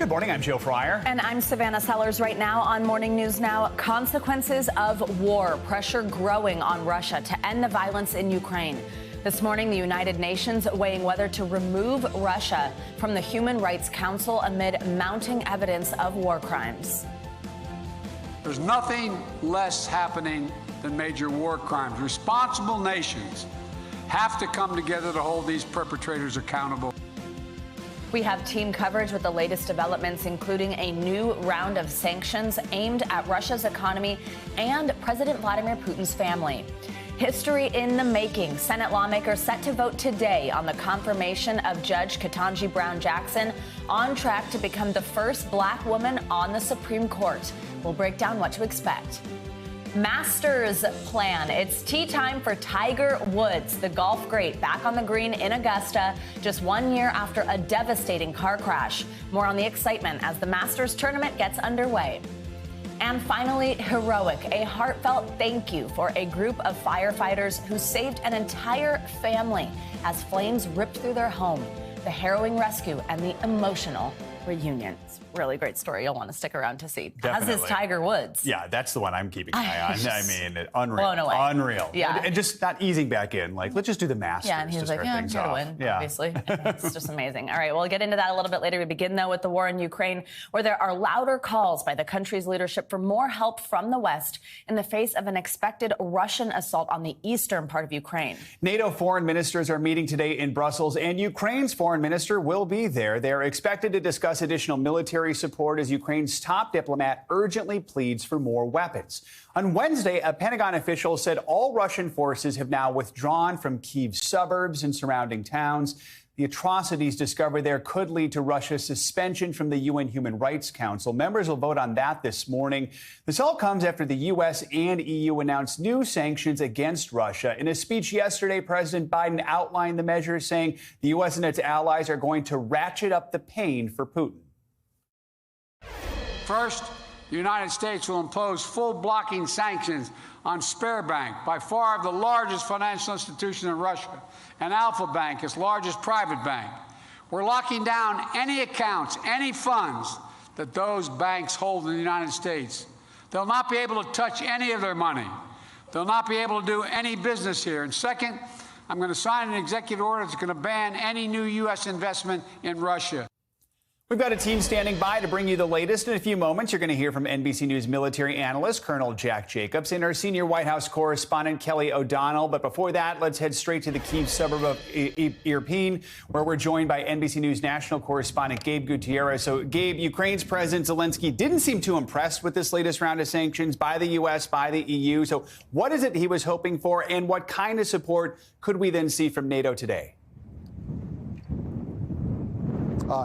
Good morning, I'm Joe Fryer. And I'm Savannah Sellers. Right now on Morning News Now, consequences of war, pressure growing on Russia to end the violence in Ukraine. This morning, the United Nations weighing whether to remove Russia from the Human Rights Council amid mounting evidence of war crimes. There's nothing less happening than major war crimes. Responsible nations have to come together to hold these perpetrators accountable. We have team coverage with the latest developments, including a new round of sanctions aimed at Russia's economy and President Vladimir Putin's family. History in the making. Senate lawmakers set to vote today on the confirmation of Judge Ketanji Brown Jackson, on track to become the first black woman on the Supreme Court. We'll break down what to expect. Masters plan. It's tea time for Tiger Woods, the golf great, back on the green in Augusta just 1 year after a devastating car crash. More on the excitement as the Masters tournament gets underway. And finally, heroic, a heartfelt thank you for a group of firefighters who saved an entire family as flames ripped through their home. The harrowing rescue and the emotional reunion. It's a really great story. You'll want to stick around to see. Definitely. As is Tiger Woods. Yeah, that's the one I'm keeping an eye on. I mean, unreal. Blown away. Unreal. Yeah. And just not easing back in. Like, let's just do the Masters. Yeah, and he's like, yeah, I'm here to win, yeah. Obviously. It's just amazing. All right, we'll get into that a little bit later. We begin, though, with the war in Ukraine, where there are louder calls by the country's leadership for more help from the West in the face of an expected Russian assault on the eastern part of Ukraine. NATO foreign ministers are meeting today in Brussels, and Ukraine's foreign minister will be there. They're expected to discuss additional military support as Ukraine's top diplomat urgently pleads for more weapons. On Wednesday, a Pentagon official said all Russian forces have now withdrawn from Kyiv's suburbs and surrounding towns. The atrocities discovered there could lead to Russia's suspension from the UN Human Rights Council. Members will vote on that this morning. This all comes after the U.S. and EU announced new sanctions against Russia. In a speech yesterday, President Biden outlined the measures, saying the U.S. and its allies are going to ratchet up the pain for Putin. First, the United States will impose full blocking sanctions on Sberbank, by far the largest financial institution in Russia, and Alfa Bank, its largest private bank. We're locking down any accounts, any funds that those banks hold in the United States. They'll not be able to touch any of their money. They'll not be able to do any business here. And second, I'm going to sign an executive order that's going to ban any new U.S. investment in Russia. We've got a team standing by to bring you the latest. In a few moments, you're going to hear from NBC News military analyst Colonel Jack Jacobs and our senior White House correspondent Kelly O'Donnell. But before that, let's head straight to the Kyiv suburb of Irpin, where we're joined by NBC News national correspondent Gabe Gutierrez. So, Gabe, Ukraine's President Zelensky didn't seem too impressed with this latest round of sanctions by the U.S., by the EU. So what is it he was hoping for, and what kind of support could we then see from NATO today?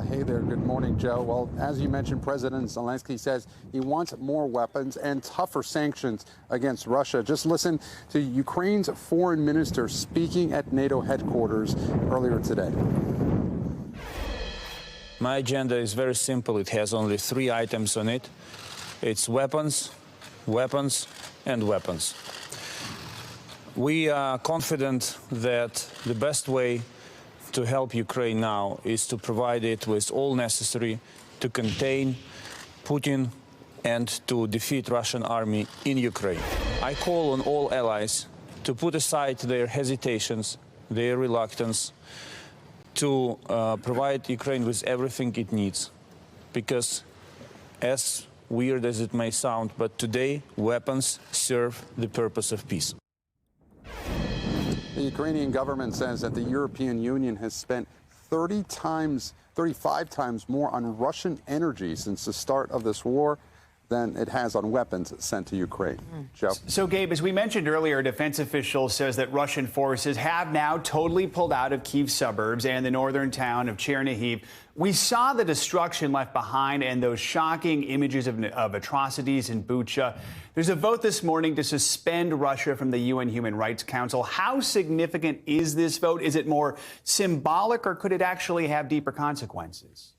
Hey there. Good morning, Joe. Well, as you mentioned, President Zelensky says he wants more weapons and tougher sanctions against Russia. Just listen to Ukraine's foreign minister speaking at NATO headquarters earlier today. My agenda is very simple. It has only 3 items on it. It's weapons, weapons, and weapons. We are confident that the best way to help Ukraine now is to provide it with all necessary to contain Putin and to defeat Russian army in Ukraine. I call on all allies to put aside their hesitations, their reluctance to provide Ukraine with everything it needs. Because as weird as it may sound, but today weapons serve the purpose of peace. The Ukrainian government says that the European Union has spent 35 times more on Russian energy since the start of this war than it has on weapons sent to Ukraine. Joe? So, Gabe, as we mentioned earlier, a defense official says that Russian forces have now totally pulled out of Kyiv suburbs and the northern town of Chernihiv. We saw the destruction left behind and those shocking images of atrocities in Bucha. There's a vote this morning to suspend Russia from the UN Human Rights Council. How significant is this vote? Is it more symbolic, or could it actually have deeper consequences?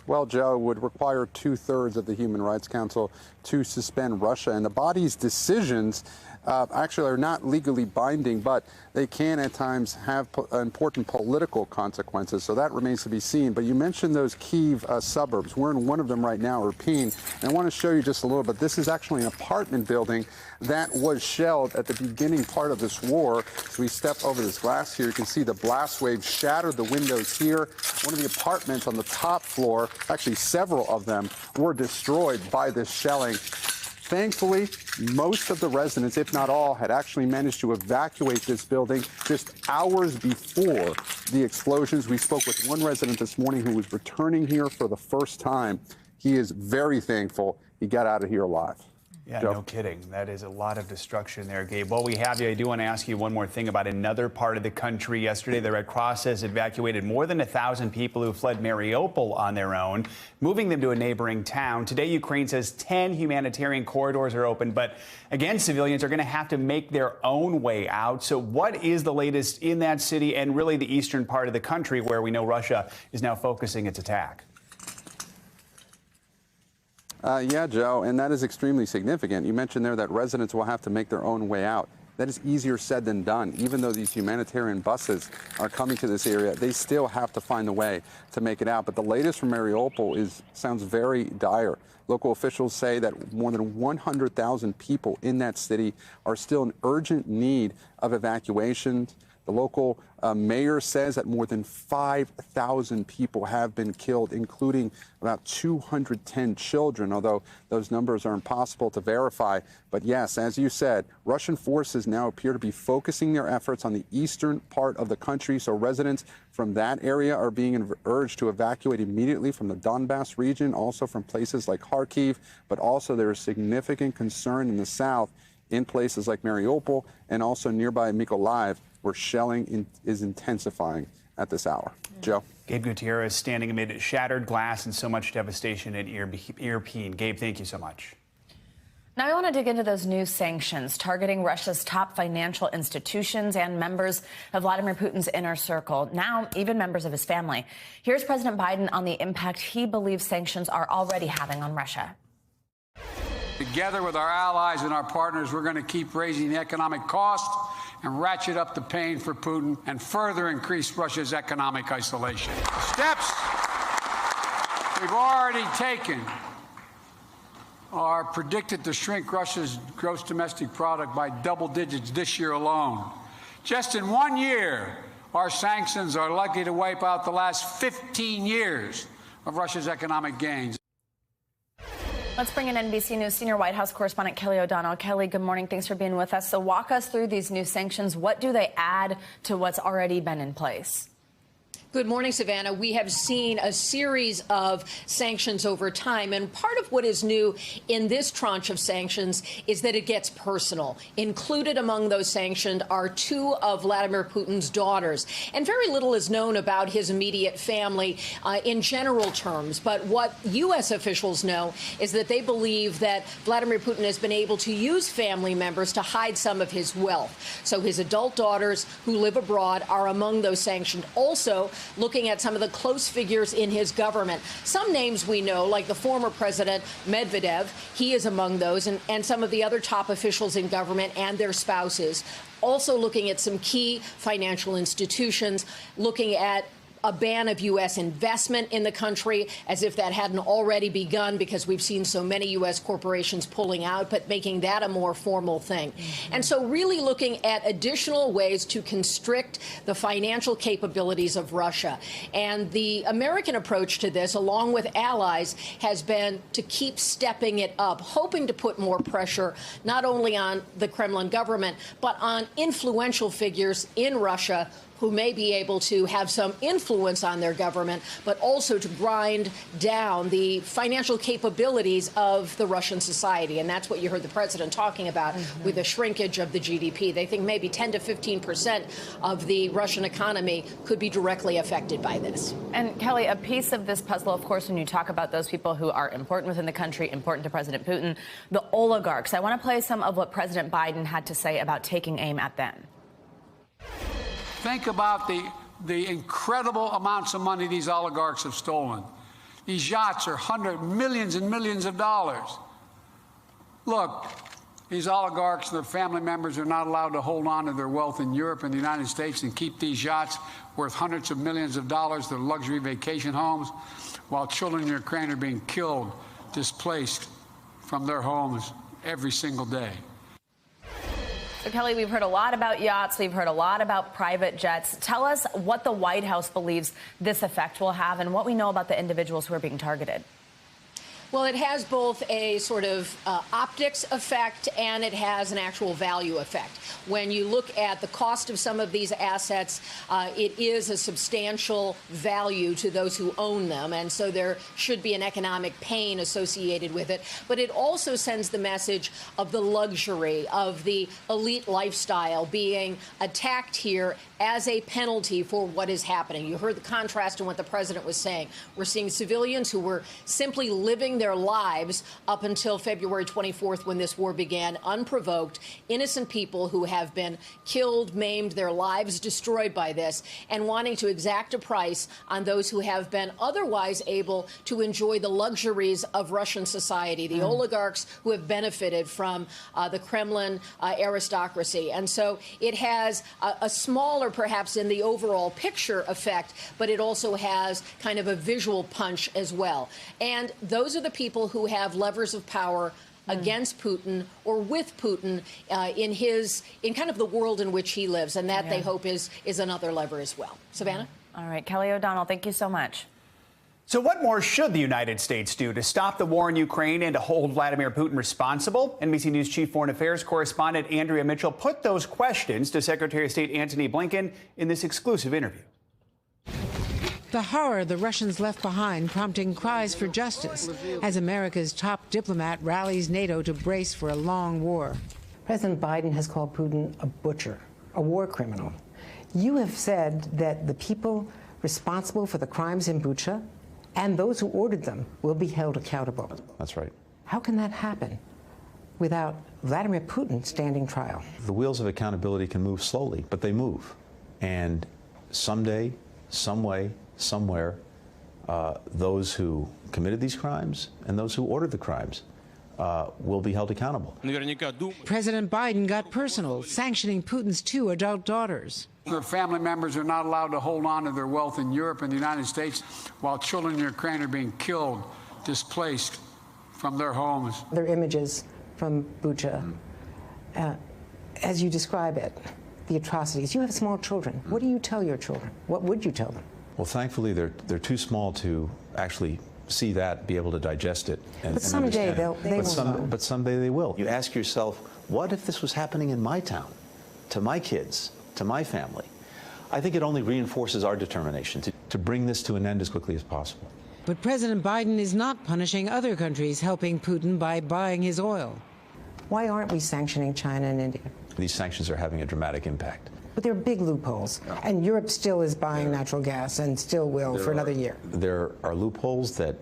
Well, Joe, it would require 2/3 of the Human Rights Council to suspend Russia, and the body's decisions actually are not legally binding, but they can at times have important political consequences. So that remains to be seen. But you mentioned those Kyiv suburbs. We're in one of them right now, Irpin. And I want to show you just a little bit. This is actually an apartment building that was shelled at the beginning part of this war. So we step over this glass here. You can see the blast wave shattered the windows here. One of the apartments on the top floor, actually several of them, were destroyed by this shelling. Thankfully, most of the residents, if not all, had actually managed to evacuate this building just hours before the explosions. We spoke with one resident this morning who was returning here for the first time. He is very thankful he got out of here alive. Yeah, Joe? No kidding. That is a lot of destruction there, Gabe. While we have you, I do want to ask you one more thing about another part of the country. Yesterday, the Red Cross has evacuated more than 1,000 people who fled Mariupol on their own, moving them to a neighboring town. Today, Ukraine says 10 humanitarian corridors are open, but again, civilians are going to have to make their own way out. So what is the latest in that city and really the eastern part of the country where we know Russia is now focusing its attack? Yeah, Joe, and that is extremely significant. You mentioned there that residents will have to make their own way out. That is easier said than done. Even though these humanitarian buses are coming to this area, they still have to find a way to make it out. But the latest from Mariupol sounds very dire. Local officials say that more than 100,000 people in that city are still in urgent need of evacuation. The local mayor says that more than 5,000 people have been killed, including about 210 children, although those numbers are impossible to verify. But yes, as you said, Russian forces now appear to be focusing their efforts on the eastern part of the country. So residents from that area are being urged to evacuate immediately from the Donbass region, also from places like Kharkiv. But also there is significant concern in the south in places like Mariupol and also nearby Mykolaiv, where shelling is intensifying at this hour. Joe? Gabe Gutierrez standing amid shattered glass and so much devastation at Irpin. Gabe, thank you so much. Now I want to dig into those new sanctions targeting Russia's top financial institutions and members of Vladimir Putin's inner circle, now even members of his family. Here's President Biden on the impact he believes sanctions are already having on Russia. Together with our allies and our partners, we're going to keep raising the economic cost and ratchet up the pain for Putin and further increase Russia's economic isolation. The steps we've already taken are predicted to shrink Russia's gross domestic product by double digits this year alone. Just in 1 year, our sanctions are likely to wipe out the last 15 years of Russia's economic gains. Let's bring in NBC News senior White House correspondent Kelly O'Donnell. Kelly, good morning. Thanks for being with us. So walk us through these new sanctions. What do they add to what's already been in place? Good morning, Savannah. We have seen a series of sanctions over time, and part of what is new in this tranche of sanctions is that it gets personal. Included among those sanctioned are 2 of Vladimir Putin's daughters, and very little is known about his immediate family in general terms. But what U.S. officials know is that they believe that Vladimir Putin has been able to use family members to hide some of his wealth. So his adult daughters who live abroad are among those sanctioned. Also, looking at some of the close figures in his government. Some names we know, like the former president, Medvedev, he is among those, and some of the other top officials in government and their spouses. Also looking at some key financial institutions, looking at a ban of U.S. investment in the country, as if that hadn't already begun, because we've seen so many U.S. corporations pulling out, but making that a more formal thing. And so really looking at additional ways to constrict the financial capabilities of Russia. And the American approach to this, along with allies, has been to keep stepping it up, hoping to put more pressure not only on the Kremlin government, but on influential figures in Russia who may be able to have some influence on their government, but also to grind down the financial capabilities of the Russian society. And that's what you heard the president talking about with the shrinkage of the GDP. They think maybe 10 to 15% of the Russian economy could be directly affected by this. And Kelly, a piece of this puzzle, of course, when you talk about those people who are important within the country, important to President Putin, the oligarchs. I want to play some of what President Biden had to say about taking aim at them. Think about the incredible amounts of money these oligarchs have stolen. These yachts are millions and millions of dollars. Look, These oligarchs and their family members are not allowed to hold on to their wealth in Europe and the United States and keep these yachts worth hundreds of millions of dollars, their luxury vacation homes, while children in Ukraine are being killed, displaced from their homes every single day. So, Kelly, we've heard a lot about yachts. We've heard a lot about private jets. Tell us what the White House believes this effect will have and what we know about the individuals who are being targeted. Well, it has both a sort of optics effect and it has an actual value effect. When you look at the cost of some of these assets, it is a substantial value to those who own them, and so there should be an economic pain associated with it. But it also sends the message of the luxury of the elite lifestyle being attacked here as a penalty for what is happening. You heard the contrast in what the president was saying. We're seeing civilians who were simply living their lives up until February 24th when this war began, unprovoked, innocent people who have been killed, maimed, their lives destroyed by this, and wanting to exact a price on those who have been otherwise able to enjoy the luxuries of Russian society, the oligarchs who have benefited from the Kremlin aristocracy. And so it has a smaller, perhaps in the overall picture, effect, but it also has kind of a visual punch as well. And those are the people who have levers of power against Putin or with Putin in kind of the world in which he lives, and that they hope is another lever as well. Savannah? All right, Kelly O'Donnell, thank you so much. So what more should the United States do to stop the war in Ukraine and to hold Vladimir Putin responsible? NBC News Chief Foreign Affairs correspondent Andrea Mitchell put those questions to Secretary of State Antony Blinken in this exclusive interview. The horror the Russians left behind prompting cries for justice as America's top diplomat rallies NATO to brace for a long war. President Biden has called Putin a butcher, a war criminal. You have said that the people responsible for the crimes in Bucha and those who ordered them will be held accountable. That's right. How can that happen without Vladimir Putin standing trial? The wheels of accountability can move slowly, but they move. And someday, some way, somewhere, those who committed these crimes and those who ordered the crimes will be held accountable. President Biden got personal, sanctioning Putin's 2 adult daughters. Their family members are not allowed to hold on to their wealth in Europe and the United States, while children in Ukraine are being killed, displaced from their homes. There are images from Bucha. As you describe it, the atrocities. You have small children. What do you tell your children? What would you tell them? Well, thankfully, they're too small to actually see that, be able to digest it. But someday they will. But someday they will. You ask yourself, what if this was happening in my town, to my kids, to my family? I think it only reinforces our determination to bring this to an end as quickly as possible. But President Biden is not punishing other countries helping Putin by buying his oil. Why aren't we sanctioning China and India? These sanctions are having a dramatic impact. But there are big loopholes, and Europe still is buying natural gas and still will for another year. There are loopholes that,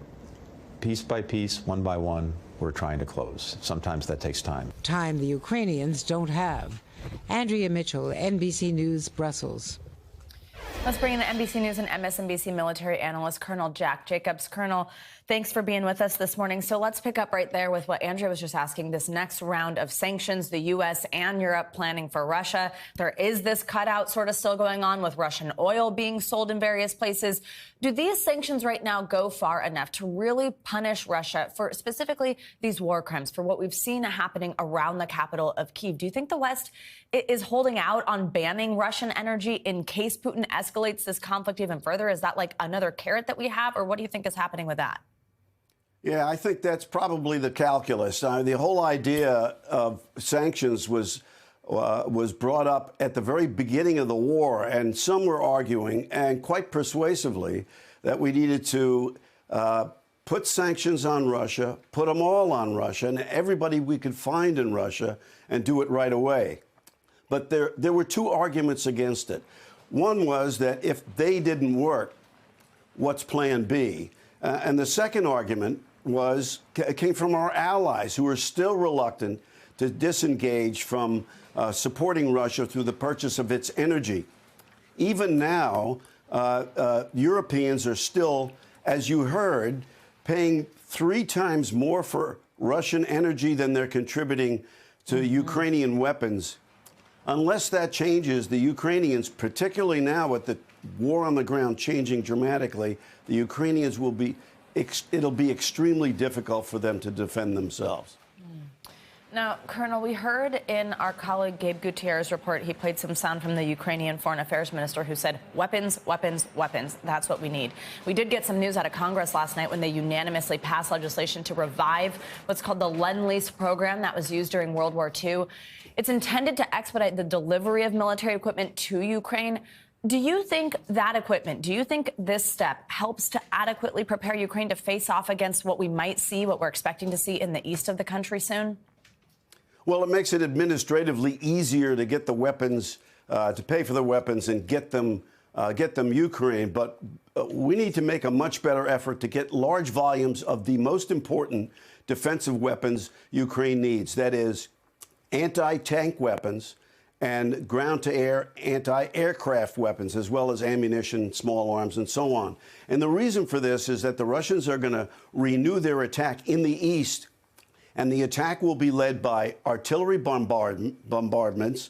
piece by piece, one by one, we're trying to close. Sometimes that takes time. Time the Ukrainians don't have. Andrea Mitchell, NBC News, Brussels. Let's bring in NBC News and MSNBC military analyst Colonel Jack Jacobs. Colonel, thanks for being with us this morning. So let's pick up right there with what Andrea was just asking. This next round of sanctions, the U.S. and Europe planning for Russia. There is this cutout sort of still going on with Russian oil being sold in various places. Do these sanctions right now go far enough to really punish Russia for specifically these war crimes, for what we've seen happening around the capital of Kyiv? Do you think the West is holding out on banning Russian energy in case Putin escalates this conflict even further? Is that like another carrot that we have, or what do you think is happening with that? Yeah, I think that's probably the calculus. The whole idea of sanctions was brought up at the very beginning of the war, and some were arguing, and quite persuasively, that we needed to put sanctions on Russia, put them all on Russia, and everybody we could find in Russia, and do it right away. But there were 2 arguments against it. One was that if they didn't work, what's plan B? And the second argument came from our allies, who are still reluctant to disengage from supporting Russia through the purchase of its energy. Even now, Europeans are still, as you heard, paying 3 times more for Russian energy than they're contributing to Ukrainian weapons. Unless that changes, the Ukrainians, particularly now with the war on the ground changing dramatically, the Ukrainians will be, it'll be extremely difficult for them to defend themselves. Now, Colonel, we heard in our colleague Gabe Gutierrez's report, he played some sound from the Ukrainian foreign affairs minister who said, weapons, weapons, weapons. That's what we need. We did get some news out of Congress last night when they unanimously passed legislation to revive what's called the Lend-Lease program that was used during World War II. It's intended to expedite the delivery of military equipment to Ukraine. Do you think that equipment, do you think this step helps to adequately prepare Ukraine to face off against what we might see, what we're expecting to see in the east of the country soon? Well, it makes it administratively easier to get the weapons, to pay for the weapons and get them Ukraine. But we need to make a much better effort to get large volumes of the most important defensive weapons Ukraine needs. That is anti-tank weapons and ground-to-air anti-aircraft weapons, as well as ammunition, small arms, and so on. And the reason for this is that the Russians are going to renew their attack in the east. And the attack will be led by artillery bombardments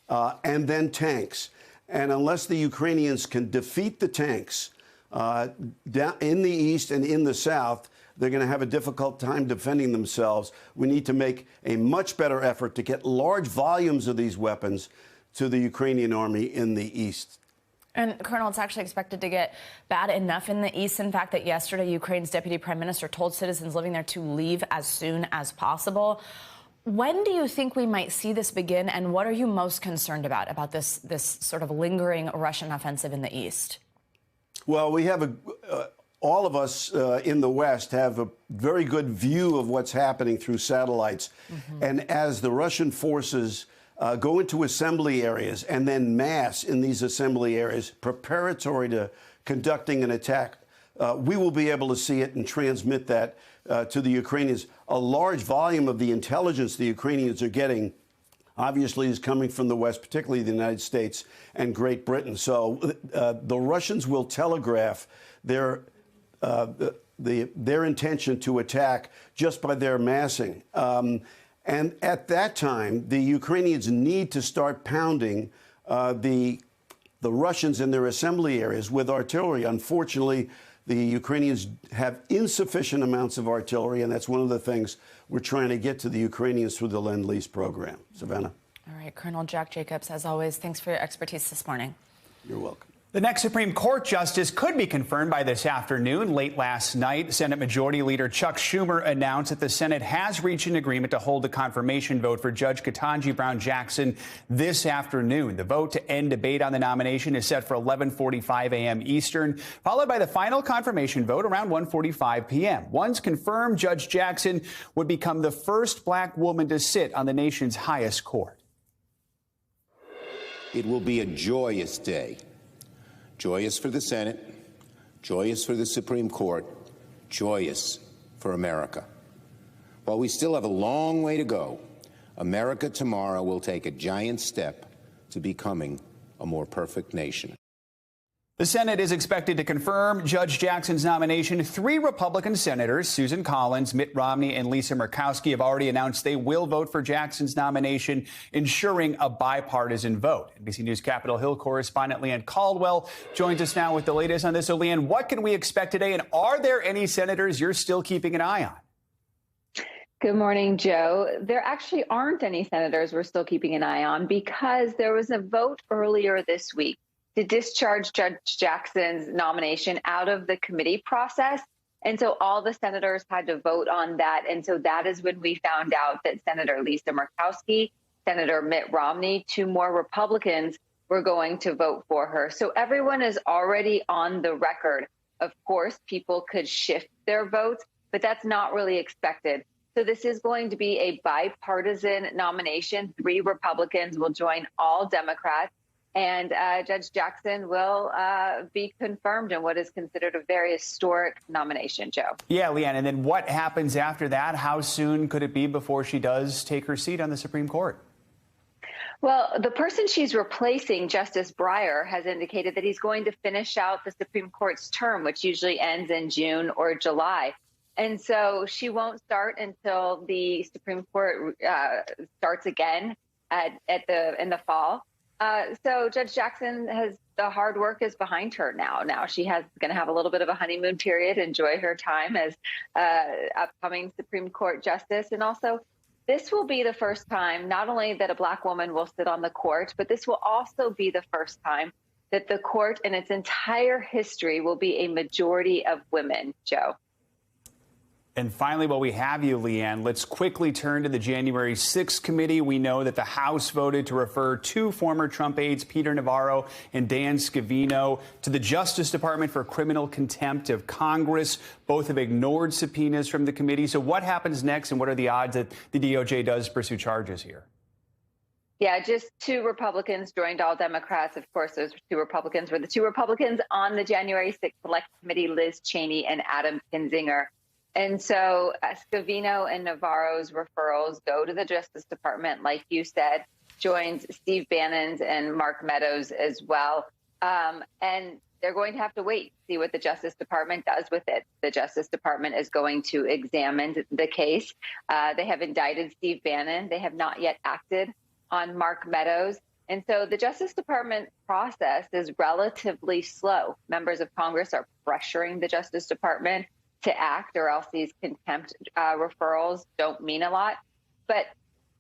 and then tanks. And unless the Ukrainians can defeat the tanks down in the east and in the south, they're going to have a difficult time defending themselves. We need to make a much better effort to get large volumes of these weapons to the Ukrainian army in the east. And, Colonel, it's actually expected to get bad enough in the east, in fact, that yesterday Ukraine's deputy prime minister told citizens living there to leave as soon as possible. When do you think we might see this begin, and what are you most concerned about this sort of lingering Russian offensive in the east? Well, we have all of us in the West have a very good view of what's happening through satellites. And as the Russian forces go into assembly areas and then mass in these assembly areas preparatory to conducting an attack, we will be able to see it and transmit that to the Ukrainians. A large volume of the intelligence the Ukrainians are getting obviously is coming from the West, particularly the United States and Great Britain. So the Russians will telegraph their intention to attack just by their massing. And at that time, the Ukrainians need to start pounding the Russians in their assembly areas with artillery. Unfortunately, the Ukrainians have insufficient amounts of artillery, and that's one of the things we're trying to get to the Ukrainians through the Lend-Lease program. Savannah. All right, Colonel Jack Jacobs, as always, thanks for your expertise this morning. You're welcome. The next Supreme Court justice could be confirmed by this afternoon. Late last night, Senate Majority Leader Chuck Schumer announced that the Senate has reached an agreement to hold a confirmation vote for Judge Ketanji Brown Jackson this afternoon. The vote to end debate on the nomination is set for 11:45 a.m. Eastern, followed by the final confirmation vote around 1:45 p.m. Once confirmed, Judge Jackson would become the first black woman to sit on the nation's highest court. It will be a joyous day. Joyous for the Senate, joyous for the Supreme Court, joyous for America. While we still have a long way to go, America tomorrow will take a giant step to becoming a more perfect nation. The Senate is expected to confirm Judge Jackson's nomination. 3 Republican senators, Susan Collins, Mitt Romney, and Lisa Murkowski, have already announced they will vote for Jackson's nomination, ensuring a bipartisan vote. NBC News Capitol Hill correspondent Leanne Caldwell joins us now with the latest on this. So, Leanne, what can we expect today, and are there any senators you're still keeping an eye on? Good morning, Joe. There actually aren't any senators we're still keeping an eye on because there was a vote earlier this week to discharge Judge Jackson's nomination out of the committee process. And so all the senators had to vote on that. And so that is when we found out that Senator Lisa Murkowski, Senator Mitt Romney, 2 more Republicans were going to vote for her. So everyone is already on the record. Of course, people could shift their votes, but that's not really expected. So this is going to be a bipartisan nomination. 3 Republicans will join all Democrats. And Judge Jackson will be confirmed in what is considered a very historic nomination, Joe. Yeah, Leanne. And then what happens after that? How soon could it be before she does take her seat on the Supreme Court? Well, the person she's replacing, Justice Breyer, has indicated that he's going to finish out the Supreme Court's term, which usually ends in June or July. And so she won't start until the Supreme Court starts again in the fall. So Judge Jackson the hard work is behind her now. Now she going to have a little bit of a honeymoon period, enjoy her time as upcoming Supreme Court justice. And also, this will be the first time not only that a Black woman will sit on the court, but this will also be the first time that the court in its entire history will be a majority of women, Joe. And finally, while we have you, Leanne, let's quickly turn to the January 6th committee. We know that the House voted to refer two former Trump aides, Peter Navarro and Dan Scavino, to the Justice Department for criminal contempt of Congress. Both have ignored subpoenas from the committee. So what happens next, and what are the odds that the DOJ does pursue charges here? Yeah, just two Republicans joined all Democrats. Of course, those two Republicans were the two Republicans on the January 6th Select Committee, Liz Cheney and Adam Kinzinger. And so Scavino and Navarro's referrals go to the Justice Department, like you said, joins Steve Bannon's and Mark Meadows as well. And they're going to have to wait, see what the Justice Department does with it. The Justice Department is going to examine the case. They have indicted Steve Bannon. They have not yet acted on Mark Meadows. And so the Justice Department process is relatively slow. Members of Congress are pressuring the Justice Department to act, or else these contempt referrals don't mean a lot. But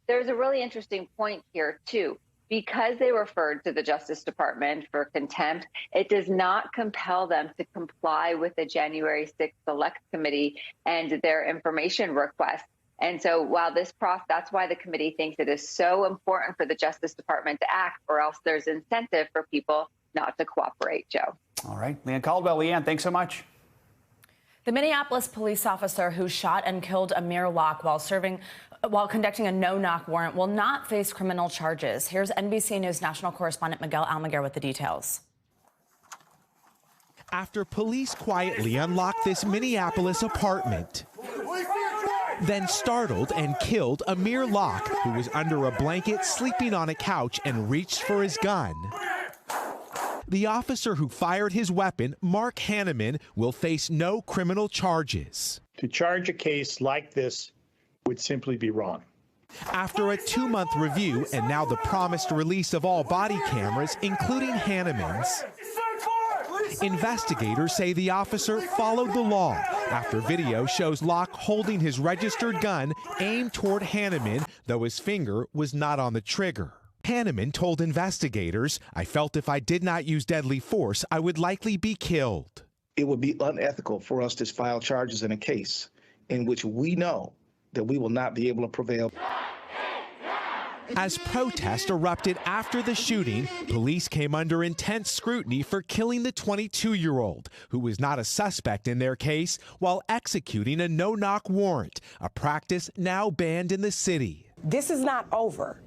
there's a really interesting point here, too. Because they referred to the Justice Department for contempt, it does not compel them to comply with the January 6th Select Committee and their information requests. And so while that's why the committee thinks it is so important for the Justice Department to act, or else there's incentive for people not to cooperate, Joe. All right. Leanne Caldwell. Leanne, thanks so much. The Minneapolis police officer who shot and killed Amir Locke while conducting a no-knock warrant will not face criminal charges. Here's NBC News national correspondent Miguel Almaguer with the details. After police quietly unlocked this Minneapolis apartment, then startled and killed Amir Locke, who was under a blanket sleeping on a couch and reached for his gun. The officer who fired his weapon, Mark Hanneman, will face no criminal charges. To charge a case like this would simply be wrong. After a 2-month review and now the promised release of all body cameras, including Hanneman's, investigators say the officer followed the law after video shows Locke holding his registered gun aimed toward Hanneman, though his finger was not on the trigger. Hanneman told investigators, "I felt if I did not use deadly force, I would likely be killed." It would be unethical for us to file charges in a case in which we know that we will not be able to prevail. As protests erupted after the shooting, police came under intense scrutiny for killing the 22-year-old, who was not a suspect in their case, while executing a no-knock warrant, a practice now banned in the city. This is not over.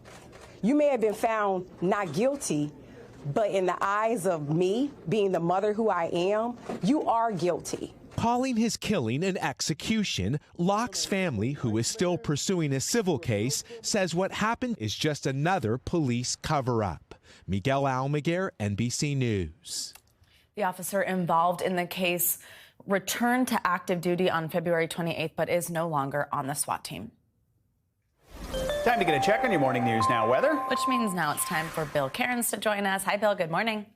You may have been found not guilty, but in the eyes of me, being the mother who I am, you are guilty. Calling his killing an execution, Locke's family, who is still pursuing a civil case, says what happened is just another police cover-up. Miguel Almaguer, NBC News. The officer involved in the case returned to active duty on February 28th, but is no longer on the SWAT team. Time to get a check on your morning news now. Weather? Which means now it's time for Bill Cairns to join us. Hi, Bill. Good morning.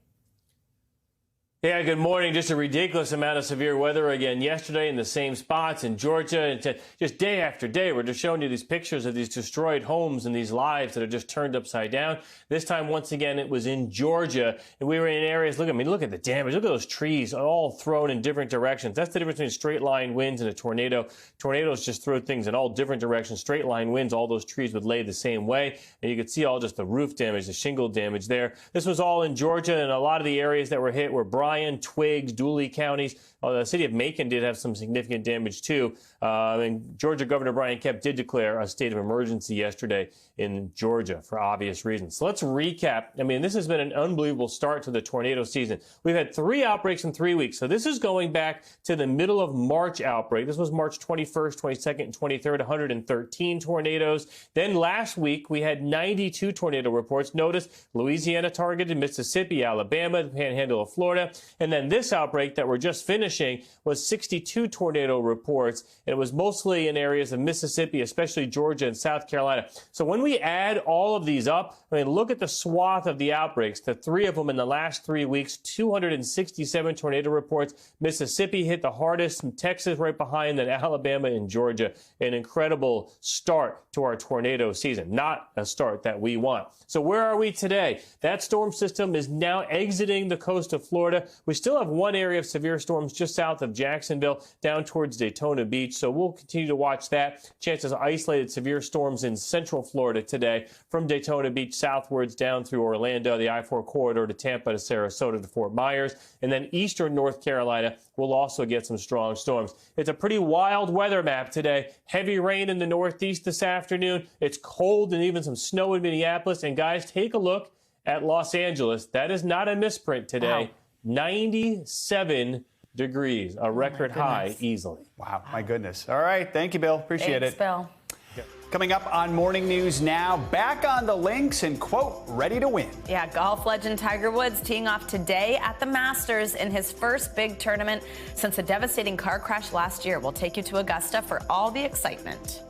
Yeah, good morning. Just a ridiculous amount of severe weather again yesterday in the same spots in Georgia. And just day after day, we're just showing you these pictures of these destroyed homes and these lives that are just turned upside down. This time, once again, it was in Georgia. And we were in areas, look at the damage. Look at those trees all thrown in different directions. That's the difference between straight line winds and a tornado. Tornadoes just throw things in all different directions. Straight line winds, all those trees would lay the same way. And you could see all just the roof damage, the shingle damage there. This was all in Georgia, and a lot of the areas that were hit were Bryan, Twiggs, Dooley counties. The city of Macon did have some significant damage, too. And Georgia Governor Brian Kemp did declare a state of emergency yesterday in Georgia for obvious reasons. So let's recap. I mean, this has been an unbelievable start to the tornado season. We've had 3 outbreaks in 3 weeks. So this is going back to the middle of March outbreak. This was March 21st, 22nd, and 23rd, 113 tornadoes. Then last week, we had 92 tornado reports. Notice Louisiana targeted, Mississippi, Alabama, the panhandle of Florida. And then this outbreak that we're just finishing was 62 tornado reports. And it was mostly in areas of Mississippi, especially Georgia and South Carolina. So when we add all of these up, I mean, look at the swath of the outbreaks, the 3 of them in the last 3 weeks, 267 tornado reports. Mississippi hit the hardest, and Texas right behind, then Alabama and Georgia. An incredible start to our tornado season, not a start that we want. So where are we today? That storm system is now exiting the coast of Florida. We still have one area of severe storms just south of Jacksonville down towards Daytona Beach. So we'll continue to watch that. Chances of isolated severe storms in central Florida today from Daytona Beach southwards down through Orlando, the I-4 corridor to Tampa to Sarasota to Fort Myers. And then eastern North Carolina will also get some strong storms. It's a pretty wild weather map today. Heavy rain in the northeast this afternoon. It's cold and even some snow in Minneapolis. And guys, take a look at Los Angeles. That is not a misprint today. Wow. 97 degrees, a record high easily. Wow, my goodness. All right, thank you, Bill. Appreciate Thanks, it. Bill. Coming up on Morning News Now, back on the links and, quote, ready to win. Yeah, golf legend Tiger Woods teeing off today at the Masters in his first big tournament since a devastating car crash last year. We'll take you to Augusta for all the excitement.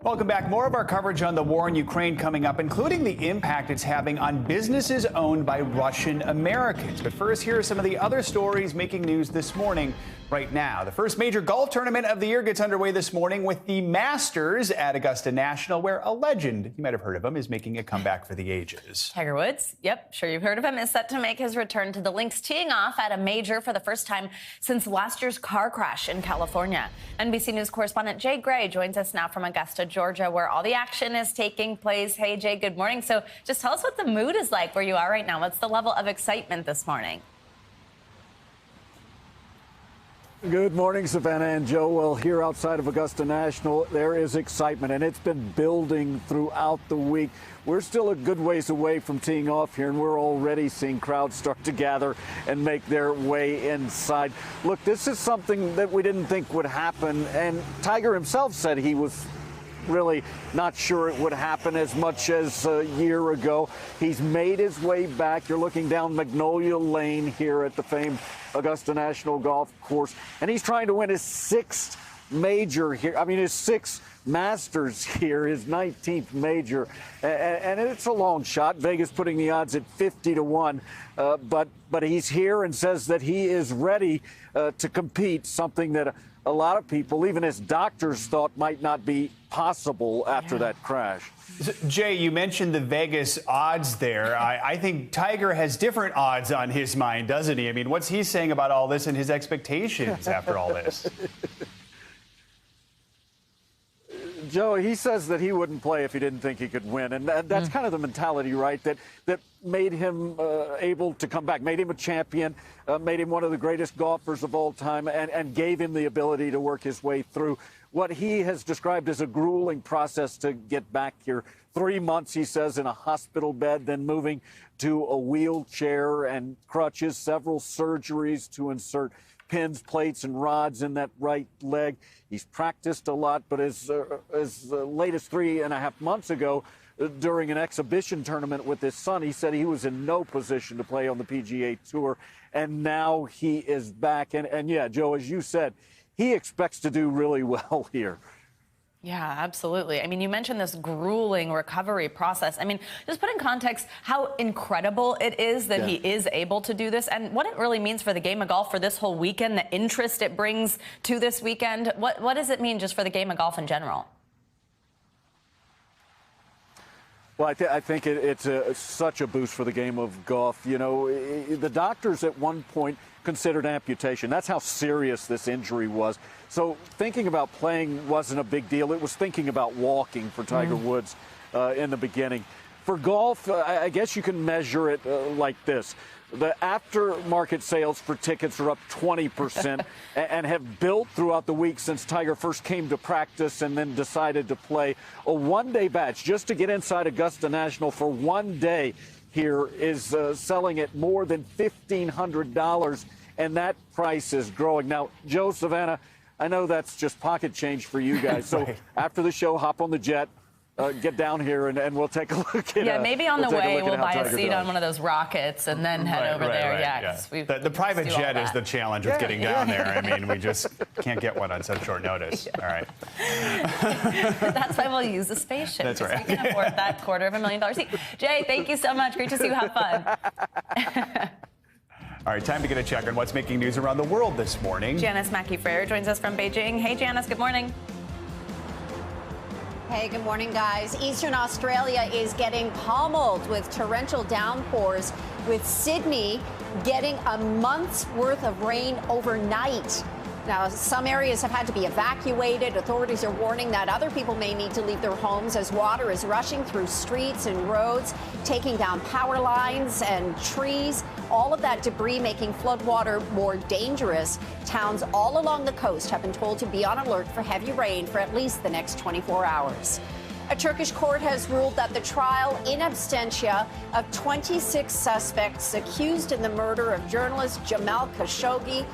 Welcome back. More of our coverage on the war in Ukraine coming up, including the impact it's having on businesses owned by Russian Americans. But first, here are some of the other stories making news this morning. Right now, the first major golf tournament of the year gets underway this morning with the Masters at Augusta National, where a legend, you might have heard of him, is making a comeback for the ages. Tiger Woods, yep, sure you've heard of him, is set to make his return to the links, teeing off at a major for the first time since last year's car crash in California. NBC News correspondent Jay Gray joins us now from Augusta, Georgia, where all the action is taking place. Hey, Jay, good morning. So just tell us what the mood is like where you are right now. What's the level of excitement this morning? Good morning, Savannah and Joe. Well, here outside of Augusta National, there is excitement, and it's been building throughout the week. We're still a good ways away from teeing off here, and we're already seeing crowds start to gather and make their way inside. Look, this is something that we didn't think would happen, and Tiger himself said he was really not sure it would happen as much as a year ago. He's made his way back. You're looking down Magnolia Lane here at the famed Augusta National Golf Course, and he's trying to win his 6th major here. I mean, his 6th Masters here, his 19th major, and it's a long shot. Vegas putting the odds at 50-1, but he's here and says that he is ready to compete, something that a lot of people, even his doctors, thought might not be possible after that crash. Jay, you mentioned the Vegas odds there. I think Tiger has different odds on his mind, doesn't he? I mean, what's he saying about all this and his expectations after all this? Joe, he says that he wouldn't play if he didn't think he could win. And that's kind of the mentality, right, that made him able to come back, made him a champion, made him one of the greatest golfers of all time, and gave him the ability to work his way through what he has described as a grueling process to get back here. 3 months, he says, in a hospital bed, then moving to a wheelchair and crutches, several surgeries to insert pins, plates, and rods in that right leg. He's practiced a lot, but as late as 3.5 months ago, during an exhibition tournament with his son, he said he was in no position to play on the PGA Tour, and now he is back. And yeah, Joe, as you said, he expects to do really well here. Yeah, absolutely. I mean, you mentioned this grueling recovery process. I mean, just put in context how incredible it is that he is able to do this and what it really means for the game of golf for this whole weekend, the interest it brings to this weekend. What does it mean just for the game of golf in general? Well, I think it's such a boost for the game of golf. You know, the doctors at one point considered amputation. That's how serious this injury was. So thinking about playing wasn't a big deal. It was thinking about walking for Tiger Woods in the beginning. For golf, I guess you can measure it like this. The aftermarket sales for tickets are up 20% and have built throughout the week since Tiger first came to practice and then decided to play. A one-day batch just to get inside Augusta National for one day here is selling at more than $1,500, and that price is growing. Now, Joe, Savannah, I know that's just pocket change for you guys. So after the show, hop on the jet, get down here and we'll take a look at. Yeah, maybe on the way we'll buy a seat on one of those rockets and then head over there. Yeah. The private jet is the challenge with getting down there. I mean, we just can't get one on such short notice. All right. That's why we'll use a spaceship. That's right. We can afford that $250,000 seat. Jay, thank you so much. Great to see you. Have fun. All right, time to get a check on what's making news around the world this morning. Janice Mackey-Freyer joins us from Beijing. Hey, Janice, good morning. Hey, good morning, guys. Eastern Australia is getting pummeled with torrential downpours, with Sydney getting a month's worth of rain overnight. Now, some areas have had to be evacuated. Authorities are warning that other people may need to leave their homes as water is rushing through streets and roads, taking down power lines and trees. All of that debris making floodwater more dangerous. Towns all along the coast have been told to be on alert for heavy rain for at least the next 24 hours. A Turkish court has ruled that the trial in absentia of 26 suspects accused in the murder of journalist Jamal Khashoggi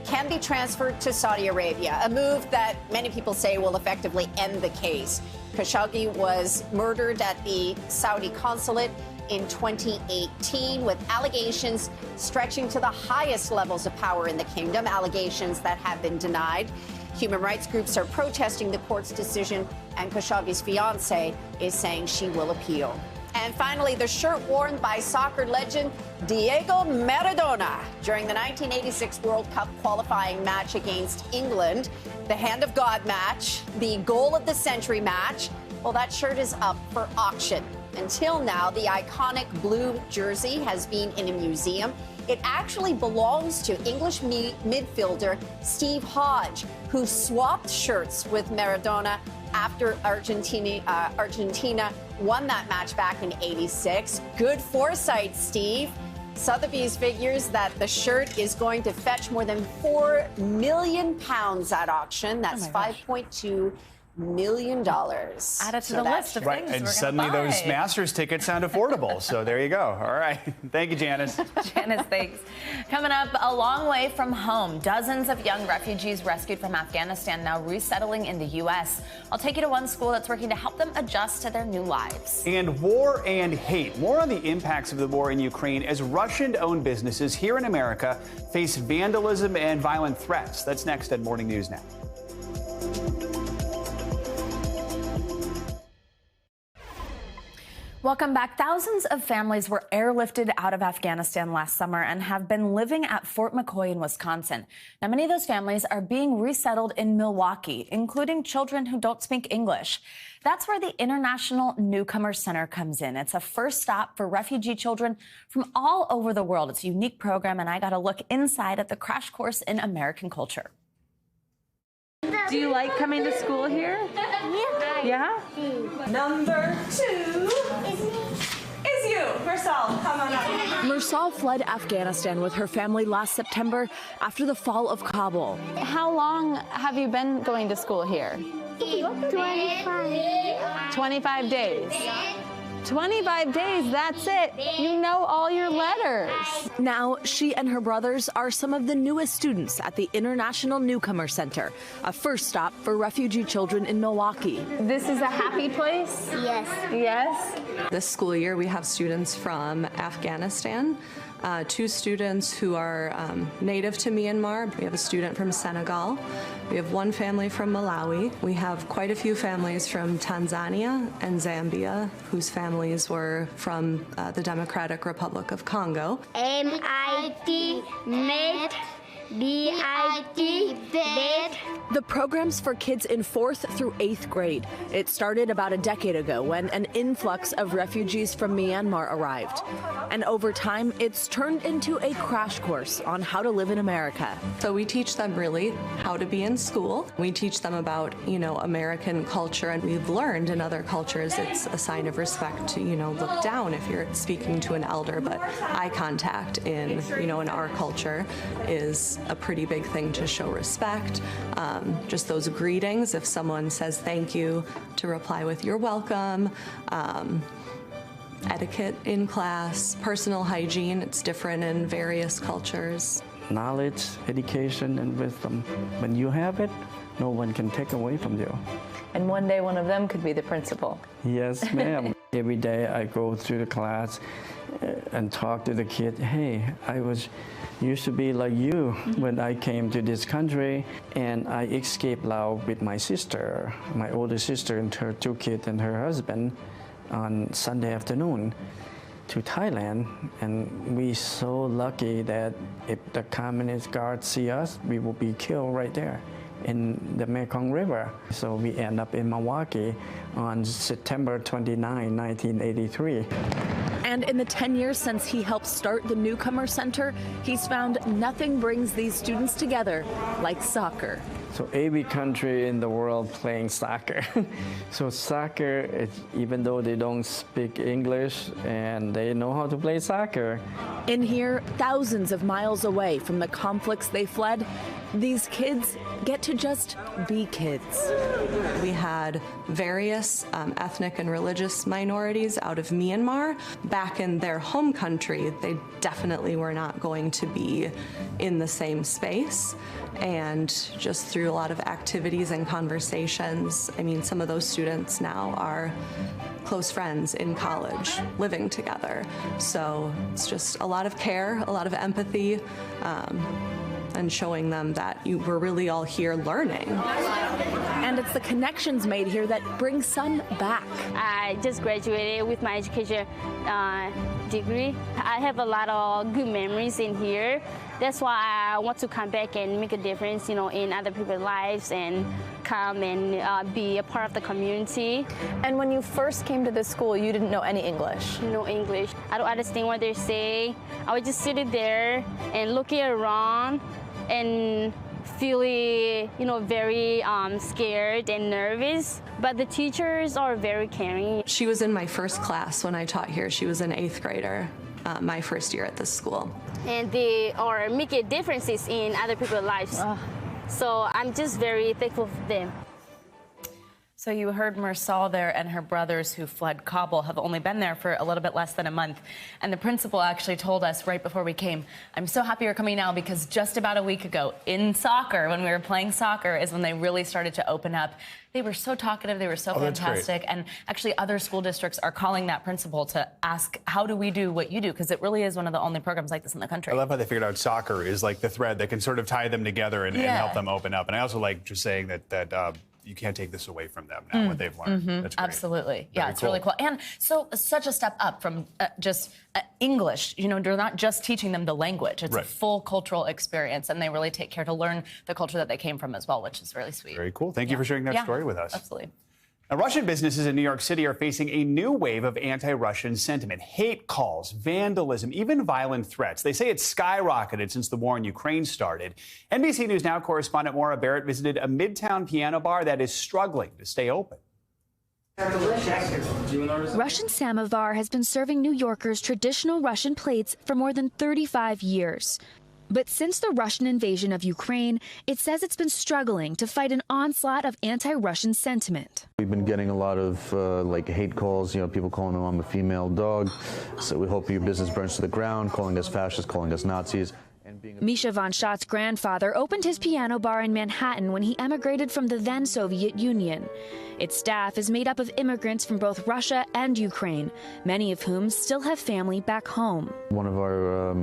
can be transferred to Saudi Arabia, a move that many people say will effectively end the case. Khashoggi was murdered at the Saudi consulate in 2018 with allegations stretching to the highest levels of power in the kingdom, allegations that have been denied. Human rights groups are protesting the court's decision, and Khashoggi's fiancée is saying she will appeal. And finally, the shirt worn by soccer legend Diego Maradona during the 1986 World Cup qualifying match against England, the Hand of God match, the Goal of the Century match. Well, that shirt is up for auction. Until now, the iconic blue jersey has been in a museum. It actually belongs to English midfielder Steve Hodge, who swapped shirts with Maradona after Argentina won that match back in '86. Good foresight, Steve. Sotheby's figures that the shirt is going to fetch more than £4 million at auction. That's $5.2 million. Add it to the list of things and we're suddenly gonna buy. those Masters tickets sound affordable. So there you go. All right. Thank you, Janice. Janice, thanks. Coming up, a long way from home. Dozens of young refugees rescued from Afghanistan now resettling in the U.S. I'll take you to one school that's working to help them adjust to their new lives. And war and hate. More on the impacts of the war in Ukraine as Russian-owned businesses here in America face vandalism and violent threats. That's next at Morning News Now. Welcome back. Thousands of families were airlifted out of Afghanistan last summer and have been living at Fort McCoy in Wisconsin. Now, many of those families are being resettled in Milwaukee, including children who don't speak English. That's where the International Newcomer Center comes in. It's a first stop for refugee children from all over the world. It's a unique program, and I got a look inside at the crash course in American culture. Do you like coming to school here? Yeah? Number 2 is you. Mersal, come on up. Mersal fled Afghanistan with her family last September after the fall of Kabul. How long have you been going to school here? 25. 25 days. 25 days, that's it. You know all your letters. Now, she and her brothers are some of the newest students at the International Newcomer Center, a first stop for refugee children in Milwaukee. This is a happy place? Yes. Yes? This school year, we have students from Afghanistan, 2 students who are native to Myanmar. We have a student from Senegal. We have 1 family from Malawi. We have quite a few families from Tanzania and Zambia, whose families were from the Democratic Republic of Congo. MIT, MET, BIT, BET. The program's for kids in 4th through 8th grade. It started about a decade ago when an influx of refugees from Myanmar arrived. And over time, it's turned into a crash course on how to live in America. So we teach them really how to be in school. We teach them about, American culture, and we've learned in other cultures it's a sign of respect to, look down if you're speaking to an elder, but eye contact in our culture is a pretty big thing to show respect. Just those greetings, if someone says thank you, to reply with you're welcome. Etiquette in class, personal hygiene, it's different in various cultures. Knowledge, education, and wisdom. When you have it, no one can take away from you. And one day one of them could be the principal. Yes, ma'am. Every day I go through the class and talk to the kid. Hey, I used to be like you when I came to this country, and I escaped Laos with my sister, my older sister and her 2 kids and her husband on Sunday afternoon to Thailand. And we so lucky that if the Communist guards see us, we will be killed right there in the Mekong River. So we end up in Milwaukee on September 29, 1983. And in the 10 years since he helped start the Newcomer Center, he's found nothing brings these students together like soccer. So every country in the world playing soccer. So soccer, even though they don't speak English, and they know how to play soccer. In here, thousands of miles away from the conflicts they fled, these kids get to just be kids. We had various ethnic and religious minorities out of Myanmar. Back in their home country, they definitely were not going to be in the same space. And just through a lot of activities and conversations, I mean, some of those students now are close friends in college, living together. So it's just a lot of care, a lot of empathy, and showing them that we're really all here learning. And it's the connections made here that bring some back. I just graduated with my education degree. I have a lot of good memories in here. That's why I want to come back and make a difference, in other people's lives and come and be a part of the community. And when you first came to this school, you didn't know any English? No English. I don't understand what they're saying. I was just sitting there and looking around and feeling, very scared and nervous. But the teachers are very caring. She was in my first class when I taught here. She was an 8th grader, my first year at this school. And they are making differences in other people's lives. So I'm just very thankful for them. So you heard Mursal there, and her brothers who fled Kabul have only been there for a little bit less than a month. And the principal actually told us right before we came, I'm so happy you're coming now, because just about a week ago in soccer, when we were playing soccer, is when they really started to open up. They were so talkative. They were so fantastic. And actually other school districts are calling that principal to ask, how do we do what you do? Because it really is one of the only programs like this in the country. I love how they figured out soccer is like the thread that can sort of tie them together and help them open up. And I also like just saying that you can't take this away from them now, what they've learned. That's great. Absolutely. Yeah, Very it's cool. really cool. And so such a step up from just English. They're not just teaching them the language. It's a full cultural experience, and they really take care to learn the culture that they came from as well, which is really sweet. Very cool. Thank you for sharing that story with us. Absolutely. Now, Russian businesses in New York City are facing a new wave of anti-Russian sentiment, hate calls, vandalism, even violent threats. They say it's skyrocketed since the war in Ukraine started. NBC News Now correspondent Maura Barrett visited a Midtown piano bar that is struggling to stay open. Russian Samovar has been serving New Yorkers traditional Russian plates for more than 35 years. But since the Russian invasion of Ukraine, it says it's been struggling to fight an onslaught of anti-Russian sentiment. We've been getting a lot of hate calls, people calling them I'm a female dog. So we hope your business burns to the ground, calling us fascists, calling us Nazis. Misha von Schatz's grandfather opened his piano bar in Manhattan when he emigrated from the then Soviet Union. Its staff is made up of immigrants from both Russia and Ukraine, many of whom still have family back home. One of our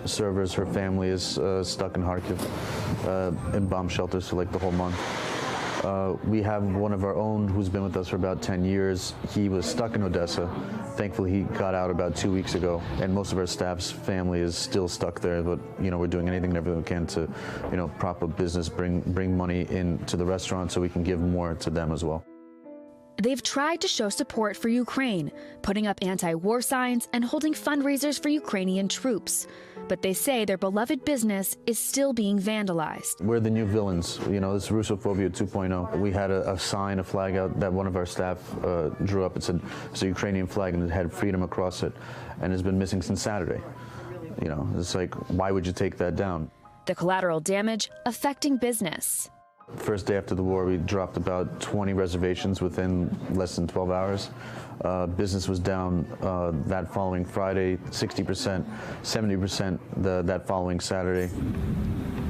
servers, her family is stuck in Kharkiv in bomb shelters for the whole month. We have one of our own who's been with us for about 10 years. He was stuck in Odessa. Thankfully, he got out about 2 weeks ago, and most of our staff's family is still stuck there. But we're doing anything and everything we can to, prop up business, bring money into the restaurant so we can give more to them as well. They've tried to show support for Ukraine, putting up anti-war signs and holding fundraisers for Ukrainian troops. But they say their beloved business is still being vandalized. We're the new villains. This Russophobia 2.0. We had a sign, a flag out that one of our staff drew up. It said, it's a Ukrainian flag, and it had freedom across it, and it's been missing since Saturday. It's like, why would you take that down? The collateral damage affecting business. First day after the war, we dropped about 20 reservations within less than 12 hours. Business was down that following Friday, 60%, 70% that following Saturday.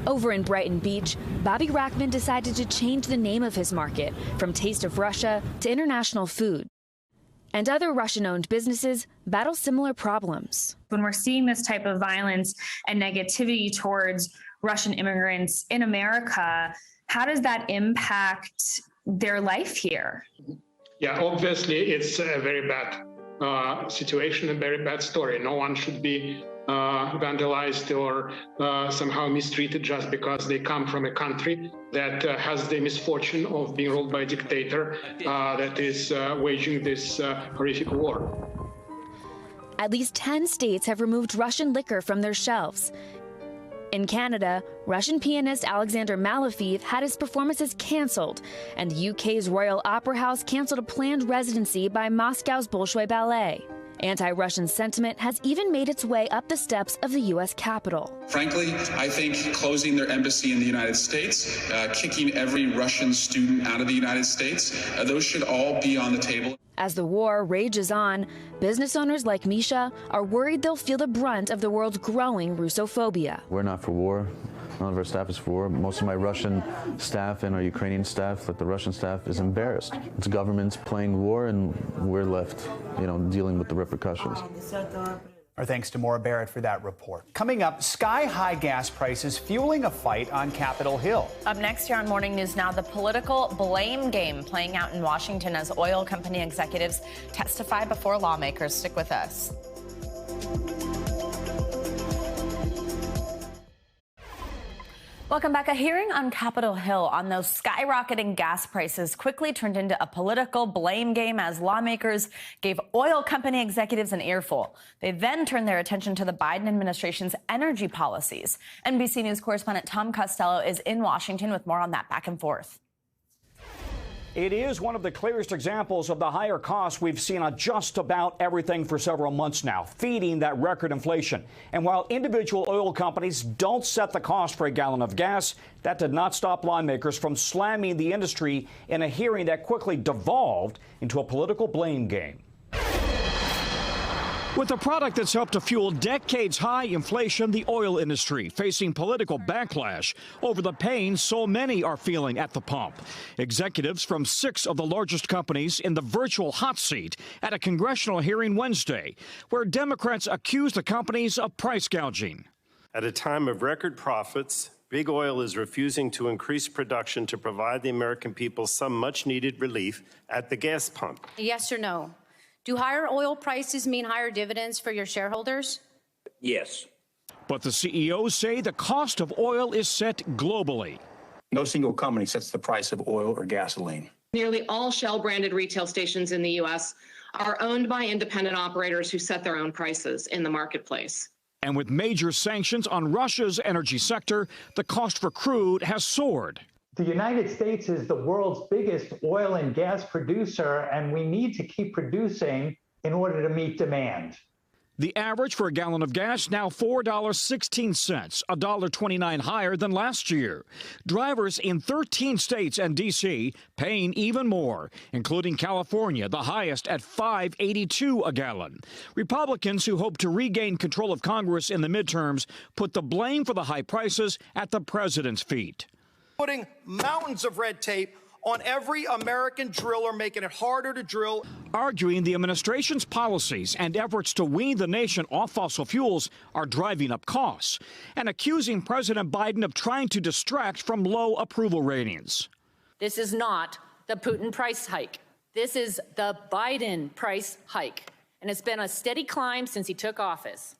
Over in Brighton Beach, Bobby Rackman decided to change the name of his market from Taste of Russia to International Food. And other Russian-owned businesses battle similar problems. When we're seeing this type of violence and negativity towards Russian immigrants in America, how does that impact their life here? Yeah, obviously it's a very bad situation, a very bad story. No one should be vandalized or somehow mistreated just because they come from a country that has the misfortune of being ruled by a dictator that is waging this horrific war. At least 10 states have removed Russian liquor from their shelves. In Canada, Russian pianist Alexander Malafiev had his performances canceled, and the UK's Royal Opera House canceled a planned residency by Moscow's Bolshoi Ballet. Anti-Russian sentiment has even made its way up the steps of the U.S. Capitol. Frankly, I think closing their embassy in the United States, kicking every Russian student out of the United States, those should all be on the table. As the war rages on, business owners like Misha are worried they'll feel the brunt of the world's growing Russophobia. We're not for war. None of our staff is for war. Most of my Russian staff and our Ukrainian staff, like the Russian staff, is embarrassed. It's governments playing war, and we're left, dealing with the repercussions. Our thanks to Maura Barrett for that report. Coming up, sky-high gas prices fueling a fight on Capitol Hill. Up next here on Morning News Now, the political blame game playing out in Washington as oil company executives testify before lawmakers. Stick with us. Welcome back. A hearing on Capitol Hill on those skyrocketing gas prices quickly turned into a political blame game as lawmakers gave oil company executives an earful. They then turned their attention to the Biden administration's energy policies. NBC News correspondent Tom Costello is in Washington with more on that back and forth. It is one of the clearest examples of the higher costs we've seen on just about everything for several months now, feeding that record inflation. And while individual oil companies don't set the cost for a gallon of gas, that did not stop lawmakers from slamming the industry in a hearing that quickly devolved into a political blame game. With a product that's helped to fuel decades-high inflation, the oil industry facing political backlash over the pain so many are feeling at the pump. Executives from 6 of the largest companies in the virtual hot seat at a congressional hearing Wednesday, where Democrats accuse the companies of price gouging. At a time of record profits, Big Oil is refusing to increase production to provide the American people some much-needed relief at the gas pump. Yes or no? Do higher oil prices mean higher dividends for your shareholders? Yes. But the CEOs say the cost of oil is set globally. No single company sets the price of oil or gasoline. Nearly all Shell-branded retail stations in the U.S. are owned by independent operators who set their own prices in the marketplace. And with major sanctions on Russia's energy sector, the cost for crude has soared. The United States is the world's biggest oil and gas producer, and we need to keep producing in order to meet demand. The average for a gallon of gas now $4.16, $1.29 higher than last year. Drivers in 13 states and D.C. paying even more, including California, the highest at $5.82 a gallon. Republicans who hope to regain control of Congress in the midterms put the blame for the high prices at the president's feet. Putting mountains of red tape on every American driller, making it harder to drill. Arguing the administration's policies and efforts to wean the nation off fossil fuels are driving up costs, and accusing President Biden of trying to distract from low approval ratings. This is not the Putin price hike. This is the Biden price hike, and it's been a steady climb since he took office.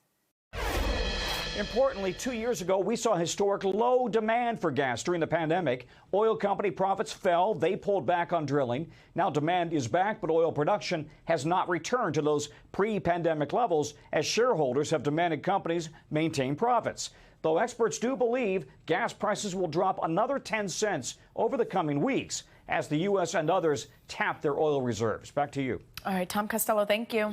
Importantly, 2 years ago, we saw historic low demand for gas during the pandemic. Oil company profits fell. They pulled back on drilling. Now demand is back, but oil production has not returned to those pre-pandemic levels as shareholders have demanded companies maintain profits. Though experts do believe gas prices will drop another 10 cents over the coming weeks as the U.S. and others tap their oil reserves. Back to you. All right, Tom Costello, thank you.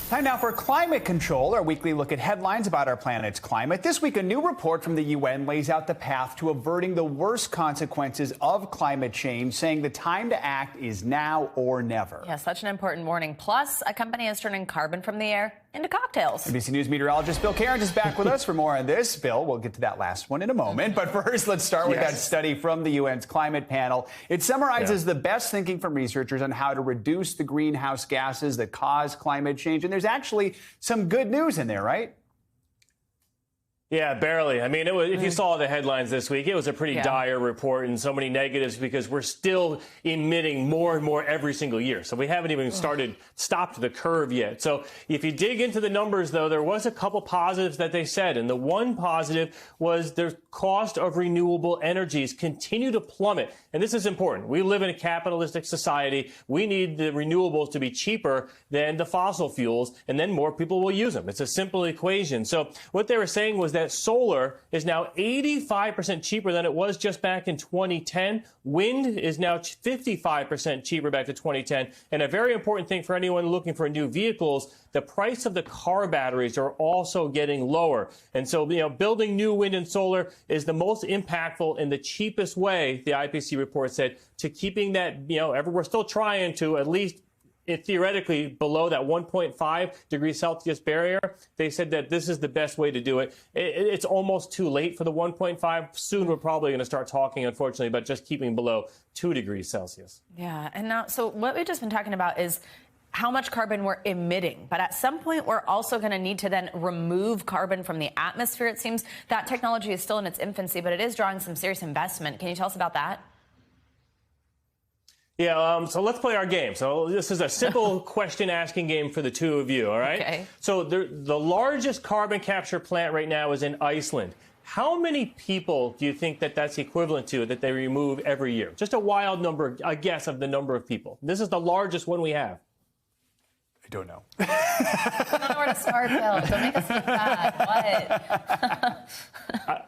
Time now for Climate Control, our weekly look at headlines about our planet's climate. This week, a new report from the UN lays out the path to averting the worst consequences of climate change, saying the time to act is now or never. Yeah, such an important warning. Plus, a company is turning carbon from the air into cocktails. NBC News meteorologist Bill Cairns is back with us for more on this. Bill, we'll get to that last one in a moment. But first, let's start with that study from the UN's climate panel. It summarizes the best thinking from researchers on how to reduce the greenhouse gases that cause climate change. And there's actually some good news in there, right? Yeah, barely. I mean, if you saw the headlines this week, it was a pretty dire report and so many negatives because we're still emitting more and more every single year. So we haven't even stopped the curve yet. So if you dig into the numbers, though, there was a couple positives that they said. And the one positive was the cost of renewable energies continue to plummet. And this is important. We live in a capitalistic society. We need the renewables to be cheaper than the fossil fuels, and then more people will use them. It's a simple equation. So what they were saying was that solar is now 85% cheaper than it was just back in 2010. Wind is now 55% cheaper back to 2010. And a very important thing for anyone looking for new vehicles, the price of the car batteries are also getting lower. And so, building new wind and solar is the most impactful and the cheapest way, the IPCC report said, to keeping that, we're still trying to at least theoretically below that 1.5 degrees Celsius barrier. They said that this is the best way to do it. It's almost too late for the 1.5. Soon we're probably going to start talking, unfortunately, about just keeping below 2 degrees Celsius. Yeah, and now, so what we've just been talking about is how much carbon we're emitting. But at some point, we're also going to need to then remove carbon from the atmosphere. It seems that technology is still in its infancy, but it is drawing some serious investment. Can you tell us about that? Yeah, so let's play our game. So this is a simple question-asking game for the two of you, all right? Okay. So the largest carbon capture plant right now is in Iceland. How many people do you think that's equivalent to that they remove every year? Just a wild number, a guess of the number of people. This is the largest one we have. I don't know. I don't know where to start, Bill. Don't make us look bad. What?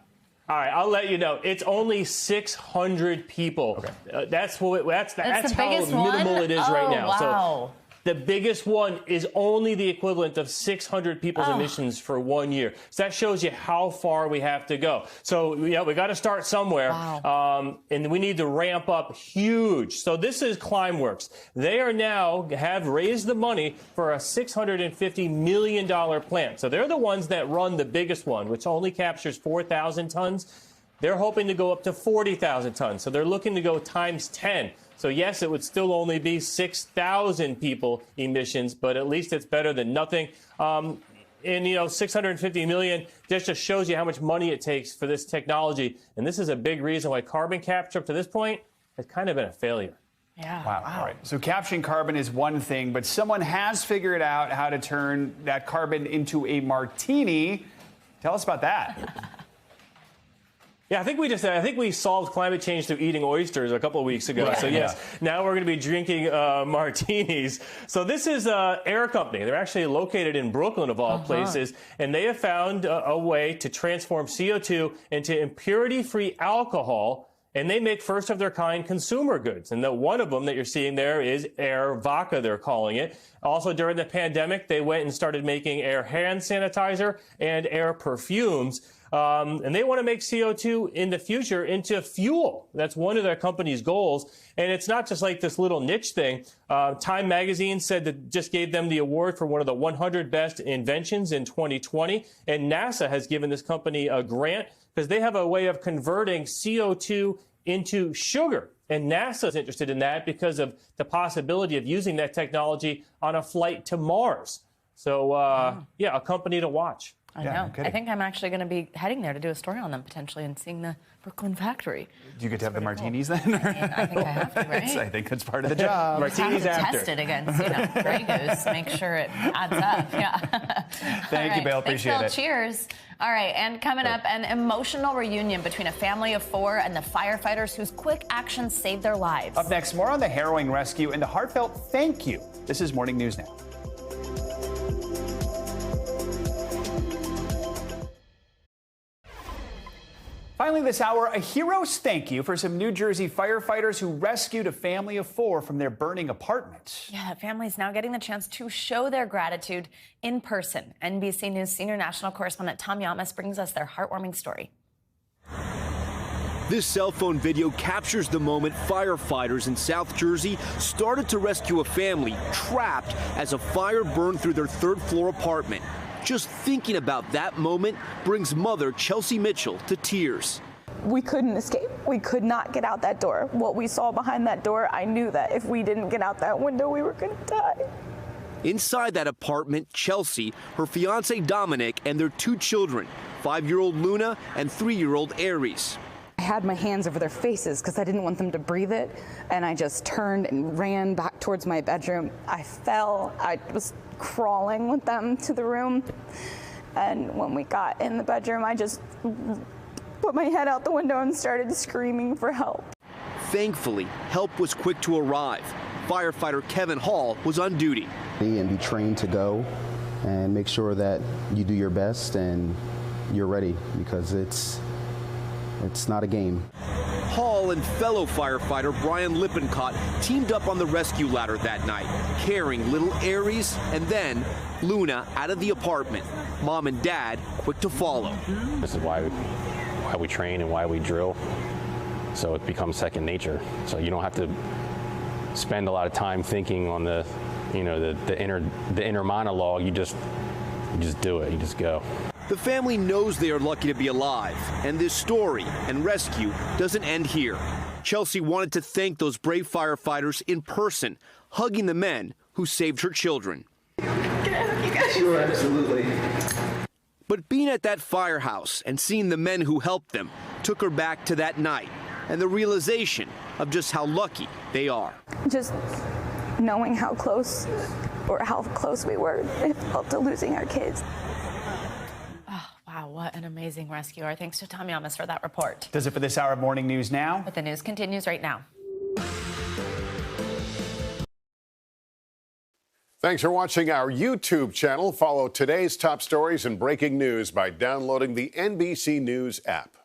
All right, I'll let you know. It's only 600 people. Okay. That's how minimal it is right now. Wow. So the biggest one is only the equivalent of 600 people's emissions for 1 year. So that shows you how far we have to go. So we got to start somewhere, and we need to ramp up huge. So this is Climeworks. They have raised the money for a $650 million plant. So they're the ones that run the biggest one, which only captures 4,000 tons. They're hoping to go up to 40,000 tons. So they're looking to go times 10. So, yes, it would still only be 6,000 people emissions, but at least it's better than nothing. And, $650 million just shows you how much money it takes for this technology. And this is a big reason why carbon capture up to this point has kind of been a failure. Yeah. Wow. All right. So capturing carbon is one thing, but someone has figured out how to turn that carbon into a martini. Tell us about that. Yeah, I think we solved climate change through eating oysters a couple of weeks ago. Yeah. So yes, now we're going to be drinking martinis. So this is Air Company. They're actually located in Brooklyn, of all places, and they have found a way to transform CO2 into impurity-free alcohol. And they make first-of-their-kind consumer goods. And the one of them that you're seeing there is Air Vodka, they're calling it. Also, during the pandemic, they went and started making Air hand sanitizer and Air perfumes. And they want to make CO2 in the future into fuel. That's one of their company's goals. And it's not just like this little niche thing. Time magazine said that just gave them the award for one of the 100 best inventions in 2020. And NASA has given this company a grant because they have a way of converting CO2 into sugar. And NASA is interested in that because of the possibility of using that technology on a flight to Mars. So, a company to watch. I know. I think I'm actually going to be heading there to do a story on them potentially and seeing the Brooklyn factory. Do you get to have the martinis then? I think I have to, right? I think that's part of the job. Martinis after. Test it against, Grey Goose, make sure it adds up. Yeah. Thank you, Bill. Appreciate Thanks, Bill. it. Cheers. All right, and coming up, an emotional reunion between a family of 4 and the firefighters whose quick actions saved their lives. Up next, more on the harrowing rescue and the heartfelt thank you. This is Morning News Now. Finally this hour, a hero's thank you for some New Jersey firefighters who rescued a family of 4 from their burning apartment. Yeah, that family is now getting the chance to show their gratitude in person. NBC News senior national correspondent Tom Yamas brings us their heartwarming story. This cell phone video captures the moment firefighters in South Jersey started to rescue a family trapped as a fire burned through their third-floor apartment. Just thinking about that moment brings mother Chelsea Mitchell to tears. We couldn't escape. We could not get out that door. What we saw behind that door, I knew that if we didn't get out that window, we were going to die. Inside that apartment, Chelsea, her fiance Dominic, and their 2 children, 5-year-old Luna and 3-year-old Aries. I had my hands over their faces because I didn't want them to breathe it, and I just turned and ran back towards my bedroom. I fell. I was crawling with them to the room, and when we got in the bedroom, I just put my head out the window and started screaming for help. Thankfully, help was quick to arrive. Firefighter Kevin Hall was on duty. And be trained to go and make sure that you do your best and you're ready, because it's not a game. Hall and fellow firefighter Brian Lippincott teamed up on the rescue ladder that night, carrying little Aries and then Luna out of the apartment. Mom and Dad quick to follow. This is why we train and why we drill, so it becomes second nature. So you don't have to spend a lot of time thinking on the inner monologue. You just do it. You just go. The family knows they are lucky to be alive, and this story and rescue doesn't end here. Chelsea wanted to thank those brave firefighters in person, hugging the men who saved her children. Sure, absolutely. But being at that firehouse and seeing the men who helped them took her back to that night and the realization of just how lucky they are. Just knowing how close we were to losing our kids. Wow, what an amazing rescue. Our thanks to Tommy Amos for that report. Does it for this hour of Morning News Now. But the news continues right now. Thanks for watching our YouTube channel. Follow today's top stories and breaking news by downloading the NBC News app.